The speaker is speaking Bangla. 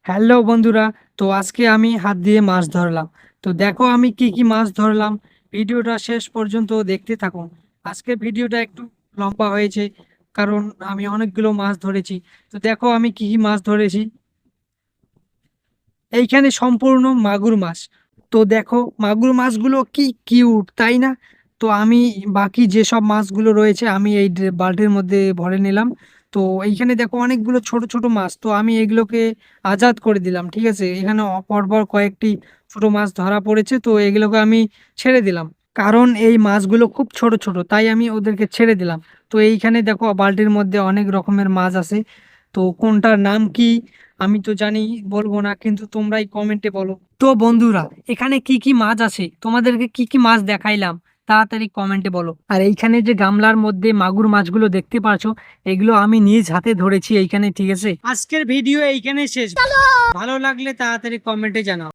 হ্যালো বন্ধুরা। তো আজকে আমি হাত দিয়ে মাছ ধরলাম। তো দেখো আমি কি কি মাছ ধরলাম। ভিডিওটা শেষ পর্যন্ত দেখতে থাকুন। আজকে ভিডিওটা একটু লম্বা হয়েছে কারণ আমি অনেকগুলো মাছ ধরেছি। তো দেখো আমি কি কি মাছ ধরেছি। এইখানে সম্পূর্ণ মাগুর মাছ। তো দেখো মাগুর মাছগুলো কি কিউট, তাই না? তো আমি বাকি যেসব মাছগুলো রয়েছে আমি এই বালতির মধ্যে ভরে নিলাম। তো এইখানে দেখো অনেকগুলো ছোট ছোট মাছ, তো আমি এগুলোকে আজাদ করে দিলাম। ঠিক আছে, এখানে পরপর কয়েকটি ছোট মাছ ধরা পড়েছে, তো এগুলোকে আমি ছেড়ে দিলাম। কারণ এই মাছগুলো খুব ছোট ছোট, তাই আমি ওদেরকে ছেড়ে দিলাম। তো এইখানে দেখো বালতির মধ্যে অনেক রকমের মাছ আছে। তো কোনটার নাম কি আমি তো জানি, বলবো না, কিন্তু তোমরাই কমেন্টে বলো। তো বন্ধুরা, এখানে কি কি মাছ আছে, তোমাদেরকে কি কি মাছ দেখাইলাম, তাড়াতাড়ি কমেন্টে বলো। আর এইখানে যে গামলার মধ্যে মাগুর মাছগুলো দেখতে পাচ্ছো, এগুলো আমি নিজ হাতে ধরেছি এইখানে। ঠিক আছে, আজকের ভিডিও এইখানে শেষ। ভালো লাগলে তাড়াতাড়ি কমেন্টে জানাও।